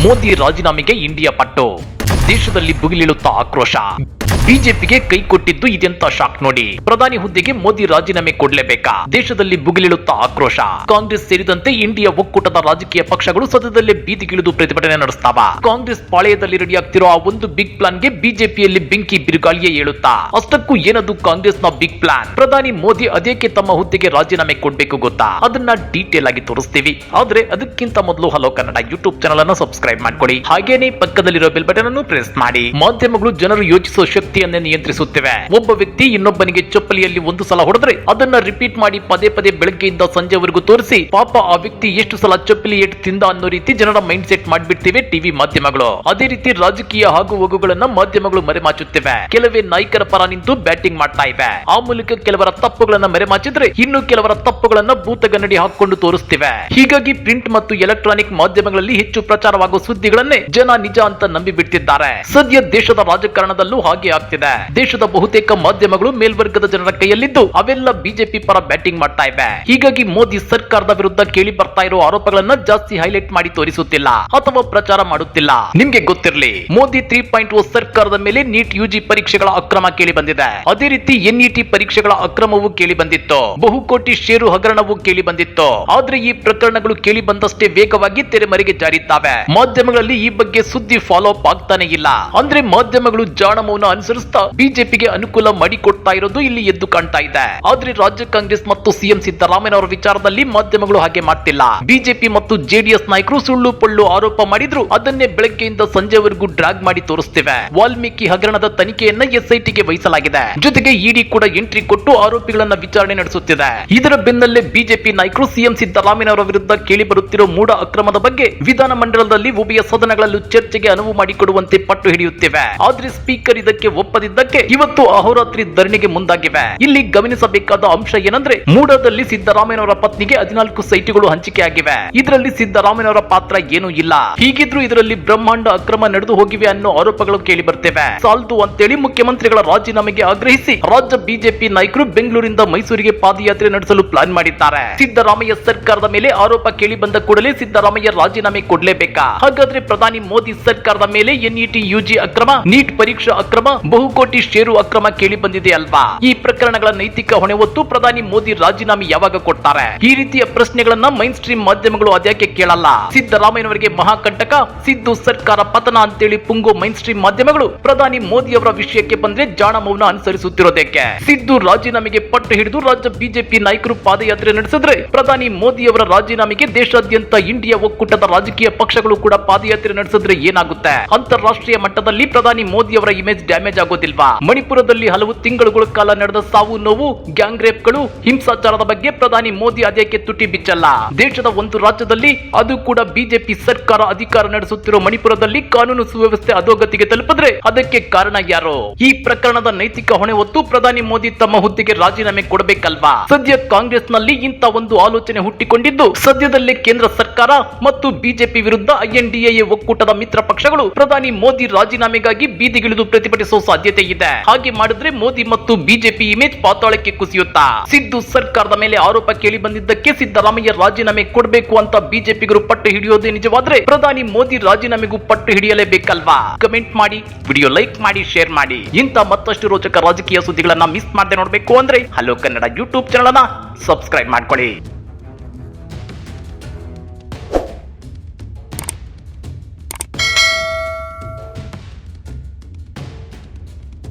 ಮೋದಿ ರಾಜೀನಾಮೆಗೆ ಇಂಡಿಯಾ ಪಟ್ಟು, ದೇಶದಲ್ಲಿ ಭುಗಿಲೇಳುತ್ತಾ ಆಕ್ರೋಶ. ಬಿಜೆಪಿಗೆ ಕೈ ಕೊಟ್ಟಿದ್ದು ಇದೆಂತ ಶಾಕ್ ನೋಡಿ. ಪ್ರಧಾನಿ ಹುದ್ದೆಗೆ ಮೋದಿ ರಾಜೀನಾಮೆ ಕೊಡಲೇಬೇಕಾ? ದೇಶದಲ್ಲಿ ಭುಗಿಲೇಳುತ್ತಾ ಆಕ್ರೋಶ. ಕಾಂಗ್ರೆಸ್ ಸೇರಿದಂತೆ ಇಂಡಿಯಾ ಒಕ್ಕೂಟದ ರಾಜಕೀಯ ಪಕ್ಷಗಳು ಸದ್ಯದಲ್ಲೇ ಬೀದಿಗಿಳಿದು ಪ್ರತಿಭಟನೆ ನಡೆಸ್ತಾವ. ಕಾಂಗ್ರೆಸ್ ಪಾಳೆಯದಲ್ಲಿ ರೆಡಿಯಾಗ್ತಿರೋ ಆ ಒಂದು ಬಿಗ್ ಪ್ಲಾನ್ಗೆ ಬಿಜೆಪಿಯಲ್ಲಿ ಬೆಂಕಿ ಬಿರುಗಾಳಿಯೇ ಏಳುತ್ತಾ. ಅಷ್ಟಕ್ಕೂ ಏನದು ಕಾಂಗ್ರೆಸ್ನ ಬಿಗ್ ಪ್ಲಾನ್? ಪ್ರಧಾನಿ ಮೋದಿ ಅದೇಕೆ ತಮ್ಮ ಹುದ್ದೆಗೆ ರಾಜೀನಾಮೆ ಕೊಡಬೇಕು ಗೊತ್ತಾ? ಅದನ್ನ ಡೀಟೇಲ್ ಆಗಿ ತೋರಿಸ್ತೀವಿ. ಆದ್ರೆ ಅದಕ್ಕಿಂತ ಮೊದಲು ಹಲೋ ಕನ್ನಡ ಯೂಟ್ಯೂಬ್ ಚಾನಲ್ ಅನ್ನು ಸಬ್ಸ್ಕ್ರೈಬ್ ಮಾಡ್ಕೊಳ್ಳಿ. ಹಾಗೇನೆ ಪಕ್ಕದಲ್ಲಿರೋ ಬೆಲ್ ಬಟನ್ ಅನ್ನು ಪ್ರೆಸ್ ಮಾಡಿ. ಮಾಧ್ಯಮಗಳು ಜನರು ಯೋಚಿಸುವ ಶಕ್ತಿಯನ್ನೇ ನಿಯಂತ್ರಿಸುತ್ತಿವೆ. ಒಬ್ಬ ವ್ಯಕ್ತಿ ಇನ್ನೊಬ್ಬನಿಗೆ ಚಪ್ಪಲಿಯಲ್ಲಿ ಒಂದು ಸಲ ಹೊಡೆದ್ರೆ ಅದನ್ನ ರಿಪೀಟ್ ಮಾಡಿ ಪದೇ ಪದೇ ಬೆಳಗ್ಗೆಯಿಂದ ಸಂಜೆವರೆಗೂ ತೋರಿಸಿ ಪಾಪ ಆ ವ್ಯಕ್ತಿ ಎಷ್ಟು ಸಲ ಚಪ್ಪಲಿ ಏಟು ತಿಂದ ಅನ್ನೋ ರೀತಿ ಜನರ ಮೈಂಡ್ ಸೆಟ್ ಮಾಡ್ಬಿಡ್ತಿವೆ ಟಿವಿ ಮಾಧ್ಯಮಗಳು. ಅದೇ ರೀತಿ ರಾಜಕೀಯ ಹಾಗೂ ಹೋಗುಗಳನ್ನ ಮಾಧ್ಯಮಗಳು ಮರೆಮಾಚುತ್ತಿವೆ. ಕೆಲವೇ ನಾಯಕರ ಪರ ನಿಂತು ಬ್ಯಾಟಿಂಗ್ ಮಾಡ್ತಾ ಇವೆ. ಆ ಮೂಲಕ ಕೆಲವರ ತಪ್ಪುಗಳನ್ನ ಮರೆಮಾಚಿದ್ರೆ ಇನ್ನು ಕೆಲವರ ತಪ್ಪುಗಳನ್ನ ಭೂತಗನ್ನಡಿ ಹಾಕೊಂಡು ತೋರಿಸ್ತಿವೆ. ಹೀಗಾಗಿ ಪ್ರಿಂಟ್ ಮತ್ತು ಎಲೆಕ್ಟ್ರಾನಿಕ್ ಮಾಧ್ಯಮಗಳಲ್ಲಿ ಹೆಚ್ಚು ಪ್ರಚಾರವಾಗುವ ಸುದ್ದಿಗಳನ್ನೇ ಜನ ನಿಜ ಅಂತ ನಂಬಿ ಬಿಡ್ತಿದ್ದಾರೆ. ಸದ್ಯ ದೇಶದ ರಾಜಕಾರಣದಲ್ಲೂ ಹಾಗೆ ಆಗ್ತಿದೆ. ದೇಶದ ಬಹುತೇಕ ಮಾಧ್ಯಮಗಳು ಮೇಲ್ವರ್ಗದ ಜನರ ಕೈಯಲ್ಲಿದ್ದು ಅವೆಲ್ಲ ಬಿಜೆಪಿ ಪರ ಬ್ಯಾಟಿಂಗ್ ಮಾಡ್ತಾ ಇವೆ. ಹೀಗಾಗಿ ಮೋದಿ ಸರ್ಕಾರದ ವಿರುದ್ಧ ಕೇಳಿ ಬರ್ತಾ ಇರೋ ಆರೋಪಗಳನ್ನ ಜಾಸ್ತಿ ಹೈಲೈಟ್ ಮಾಡಿ ತೋರಿಸುತ್ತಿಲ್ಲ ಅಥವಾ ಪ್ರಚಾರ ಮಾಡುತ್ತಿಲ್ಲ. ನಿಮ್ಗೆ ಗೊತ್ತಿರಲಿ, ಮೋದಿ 3.0 ಸರ್ಕಾರದ ಮೇಲೆ ನೀಟ್ ಯುಜಿ ಪರೀಕ್ಷೆಗಳ ಅಕ್ರಮ ಕೇಳಿ ಬಂದಿದೆ. ಅದೇ ರೀತಿ ಎನ್ಇಟಿ ಪರೀಕ್ಷೆಗಳ ಅಕ್ರಮವೂ ಕೇಳಿ ಬಂದಿತ್ತು. ಬಹುಕೋಟಿ ಷೇರು ಹಗರಣವೂ ಕೇಳಿ ಬಂದಿತ್ತು. ಆದ್ರೆ ಈ ಪ್ರಕರಣಗಳು ಕೇಳಿ ಬಂದಷ್ಟೇ ವೇಗವಾಗಿ ತೆರೆಮರೆಗೆ ಜಾರಿದ್ದಾವೆ. ಮಾಧ್ಯಮಗಳಲ್ಲಿ ಈ ಬಗ್ಗೆ ಸುದ್ದಿ ಫಾಲೋ ಅಪ್ ಆಗ್ತಾನೆ ಇಲ್ಲ. ಅಂದ್ರೆ ಮಾಧ್ಯಮಗಳು ಜಾಣ ಮೌನ ಅನುಸರಿಸ್ತಾ ಬಿಜೆಪಿಗೆ ಅನುಕೂಲ ಮಾಡಿಕೊಡ್ತಾ ಇರೋದು ಇಲ್ಲಿ ಎದ್ದು ಕಾಣ್ತಾ ಇದೆ. ಆದ್ರೆ ರಾಜ್ಯ ಕಾಂಗ್ರೆಸ್ ಮತ್ತು ಸಿಎಂ ಸಿದ್ದರಾಮಯ್ಯ ಅವರ ವಿಚಾರದಲ್ಲಿ ಮಾಧ್ಯಮಗಳು ಹಾಗೆ ಮಾಡ್ತಿಲ್ಲ. ಬಿಜೆಪಿ ಮತ್ತು ಜೆಡಿಎಸ್ ನಾಯಕರು ಸುಳ್ಳು ಪಳ್ಳು ಆರೋಪ ಮಾಡಿದ್ರು ಅದನ್ನೇ ಬೆಳಗ್ಗೆಯಿಂದ ಸಂಜೆವರೆಗೂ ಡ್ರಾಗ್ ಮಾಡಿ ತೋರಿಸ್ತಿವೆ. ವಾಲ್ಮೀಕಿ ಹಗರಣದ ತನಿಖೆಯನ್ನ ಎಸ್ಐಟಿಗೆ ವಹಿಸಲಾಗಿದೆ. ಜೊತೆಗೆ ಇಡಿ ಕೂಡ ಎಂಟ್ರಿ ಕೊಟ್ಟು ಆರೋಪಿಗಳನ್ನ ವಿಚಾರಣೆ ನಡೆಸುತ್ತಿದೆ. ಇದರ ಬೆನ್ನಲ್ಲೇ ಬಿಜೆಪಿ ನಾಯಕರು ಸಿಎಂ ಸಿದ್ದರಾಮಯ್ಯ ಅವರ ವಿರುದ್ಧ ಕೇಳಿ ಬರುತ್ತಿರೋ ಮೂಢ ಅಕ್ರಮದ ಬಗ್ಗೆ ವಿಧಾನಮಂಡಲದಲ್ಲಿ ಉಭಯ ಸದನಗಳಲ್ಲೂ ಚರ್ಚೆಗೆ ಅನುವು ಮಾಡಿಕೊಡುವಂತೆ ಪಟ್ಟು ಹಿಡಿಯುತ್ತಿವೆ. ಆದ್ರೆ ಸ್ಪೀಕರ್ ಇದಕ್ಕೆ ಒಪ್ಪದಿದ್ದಕ್ಕೆ ಇವತ್ತು ಅಹೋರಾತ್ರಿ ಧರಣಿಗೆ ಮುಂದಾಗಿವೆ. ಇಲ್ಲಿ ಗಮನಿಸಬೇಕಾದ ಅಂಶ ಏನಂದ್ರೆ ಮೂಡಾದಲ್ಲಿ ಸಿದ್ದರಾಮಯ್ಯನವರ ಪತ್ನಿಗೆ 14 ಸೈಟುಗಳು ಹಂಚಿಕೆ ಆಗಿವೆ. ಇದರಲ್ಲಿ ಸಿದ್ದರಾಮಯ್ಯನವರ ಪಾತ್ರ ಏನೂ ಇಲ್ಲ. ಹೀಗಿದ್ರೂ ಇದರಲ್ಲಿ ಬ್ರಹ್ಮಾಂಡ ಅಕ್ರಮ ನಡೆದು ಹೋಗಿವೆ ಅನ್ನೋ ಆರೋಪಗಳು ಕೇಳಿ ಬರ್ತೇವೆ. ಸಾಲ್ದು ಅಂತೇಳಿ ಮುಖ್ಯಮಂತ್ರಿಗಳ ರಾಜೀನಾಮೆಗೆ ಆಗ್ರಹಿಸಿ ರಾಜ್ಯ ಬಿಜೆಪಿ ನಾಯಕರು ಬೆಂಗಳೂರಿಂದ ಮೈಸೂರಿಗೆ ಪಾದಯಾತ್ರೆ ನಡೆಸಲು ಪ್ಲಾನ್ ಮಾಡಿದ್ದಾರೆ. ಸಿದ್ದರಾಮಯ್ಯ ಸರ್ಕಾರದ ಮೇಲೆ ಆರೋಪ ಕೇಳಿ ಬಂದ ಕೂಡಲೇ ಸಿದ್ದರಾಮಯ್ಯ ರಾಜೀನಾಮೆ ಕೊಡಲೇಬೇಕಾ? ಹಾಗಾದ್ರೆ ಪ್ರಧಾನಿ ಮೋದಿ ಸರ್ಕಾರದ ಮೇಲೆ ಎನ್ಇಟಿ ಯುಜಿ ಅಕ್ರಮ, ನೀಟ್ ಪರೀಕ್ಷಾ ಅಕ್ರಮ, ಬಹುಕೋಟಿ ಷೇರು ಅಕ್ರಮ ಕೇಳಿ ಬಂದಿದೆ ಅಲ್ವಾ? ಈ ಪ್ರಕರಣಗಳ ನೈತಿಕ ಹೊಣೆ ಹೊತ್ತು ಪ್ರಧಾನಿ ಮೋದಿ ರಾಜೀನಾಮೆ ಯಾವಾಗ ಕೊಡ್ತಾರೆ? ಈ ರೀತಿಯ ಪ್ರಶ್ನೆಗಳನ್ನ ಮೈನ್ ಸ್ಟ್ರೀಮ್ ಮಾಧ್ಯಮಗಳು ಅದ್ಯಾಕೆ ಕೇಳಲ್ಲ? ಸಿದ್ದರಾಮಯ್ಯನವರಿಗೆ ಮಹಾಕಂಟಕ, ಸಿದ್ದು ಸರ್ಕಾರ ಪತನ ಅಂತೇಳಿ ಪುಂಗೋ ಮೈನ್ ಸ್ಟ್ರೀಮ್ ಮಾಧ್ಯಮಗಳು ಪ್ರಧಾನಿ ಮೋದಿ ಅವರ ವಿಷಯಕ್ಕೆ ಬಂದ್ರೆ ಜಾಣ ಮೌನ ಅನುಸರಿಸುತ್ತಿರೋದಕ್ಕೆ. ಸಿದ್ದು ರಾಜೀನಾಮೆಗೆ ಪಟ್ಟು ಹಿಡಿದು ರಾಜ್ಯ ಬಿಜೆಪಿ ನಾಯಕರು ಪಾದಯಾತ್ರೆ ನಡೆಸಿದ್ರೆ ಪ್ರಧಾನಿ ಮೋದಿ ಅವರ ರಾಜೀನಾಮೆಗೆ ದೇಶಾದ್ಯಂತ ಇಂಡಿಯಾ ಒಕ್ಕೂಟದ ರಾಜಕೀಯ ಪಕ್ಷಗಳು ಕೂಡ ಪಾದಯಾತ್ರೆ ನಡೆಸಿದ್ರೆ ಏನಾಗುತ್ತೆ? ಅಂತಾರಾಷ್ಟ್ರೀಯ ಮಟ್ಟದಲ್ಲಿ ಪ್ರಧಾನಿ ಮೋದಿ ಅವರ ಇಮೇಜ್ ಡ್ಯಾಮೇಜ್ ಆಗೋದಿಲ್ವಾ? ಮಣಿಪುರದಲ್ಲಿ ಹಲವು ತಿಂಗಳುಗಳ ಕಾಲ ನಡೆದ ಸಾವು ನೋವು, ಗ್ಯಾಂಗ್ ರೇಪ್ಗಳು, ಹಿಂಸಾಚಾರದ ಬಗ್ಗೆ ಪ್ರಧಾನಿ ಮೋದಿ ಅದಕ್ಕೆ ತುಟಿ ಬಿಚ್ಚಲ್ಲ. ದೇಶದ ಒಂದು ರಾಜ್ಯದಲ್ಲಿ, ಅದು ಕೂಡ ಬಿಜೆಪಿ ಸರ್ಕಾರ ಅಧಿಕಾರ ನಡೆಸುತ್ತಿರೋ ಮಣಿಪುರದಲ್ಲಿ ಕಾನೂನು ಸುವ್ಯವಸ್ಥೆ ಅಧೋಗತಿಗೆ ತಲುಪಿದ್ರೆ ಅದಕ್ಕೆ ಕಾರಣ ಯಾರು? ಈ ಪ್ರಕರಣದ ನೈತಿಕ ಹೊಣೆ ಹೊತ್ತು ಪ್ರಧಾನಿ ಮೋದಿ ತಮ್ಮ ಹುದ್ದೆಗೆ ರಾಜೀನಾಮೆ ಕೊಡಬೇಕಲ್ವಾ? ಸದ್ಯ ಕಾಂಗ್ರೆಸ್ ನಲ್ಲಿ ಇಂತ ಒಂದು ಆಲೋಚನೆ ಹುಟ್ಟಿಕೊಂಡಿದ್ದು ಸದ್ಯದಲ್ಲೇ ಕೇಂದ್ರ ಸರ್ಕಾರ ಮತ್ತು ಬಿಜೆಪಿ ವಿರುದ್ಧ ಐಎನ್ಡಿಎ ಒಕ್ಕೂಟದ ಮಿತ್ರ ಪಕ್ಷಗಳು ಪ್ರಧಾನಿ ಮೋದಿ ರಾಜೀನಾಮೆಗಾಗಿ ಬೀದಿಗಿಳಿದು ಪ್ರತಿಭಟಿಸುವ ಸಾಧ್ಯತೆ ಇದೆ. ಹಾಗೆ ಮಾಡಿದ್ರೆ ಮೋದಿ ಮತ್ತು ಬಿಜೆಪಿ ಇಮೇಜ್ ಪಾತಾಳಕ್ಕೆ ಕುಸಿಯುತ್ತಾ. ಸಿದ್ದು ಸರ್ಕಾರದ ಮೇಲೆ ಆರೋಪ ಕೇಳಿ ಬಂದಿದ್ದಕ್ಕೆ ಸಿದ್ದರಾಮಯ್ಯ ರಾಜೀನಾಮೆ ಕೊಡಬೇಕು ಅಂತ ಬಿಜೆಪಿಗರು ಪಟ್ಟು ಹಿಡಿಯೋದೇ ನಿಜವಾದ್ರೆ ಪ್ರಧಾನಿ ಮೋದಿ ರಾಜೀನಾಮೆಗೂ ಪಟ್ಟು ಹಿಡಿಯಲೇಬೇಕಲ್ವಾ? ಕಮೆಂಟ್ ಮಾಡಿ, ವಿಡಿಯೋ ಲೈಕ್ ಮಾಡಿ, ಶೇರ್ ಮಾಡಿ. ಇಂತ ಮತ್ತಷ್ಟು ರೋಚಕ ರಾಜಕೀಯ ಸುದ್ದಿಗಳನ್ನ ಮಿಸ್ ಮಾಡದೆ ನೋಡ್ಬೇಕು ಅಂದ್ರೆ ಹಲೋ ಕನ್ನಡ ಯೂಟ್ಯೂಬ್ ಚಾನಲ್ ಅನ್ನ ಸಬ್ಸ್ಕ್ರೈಬ್ ಮಾಡ್ಕೊಳ್ಳಿ.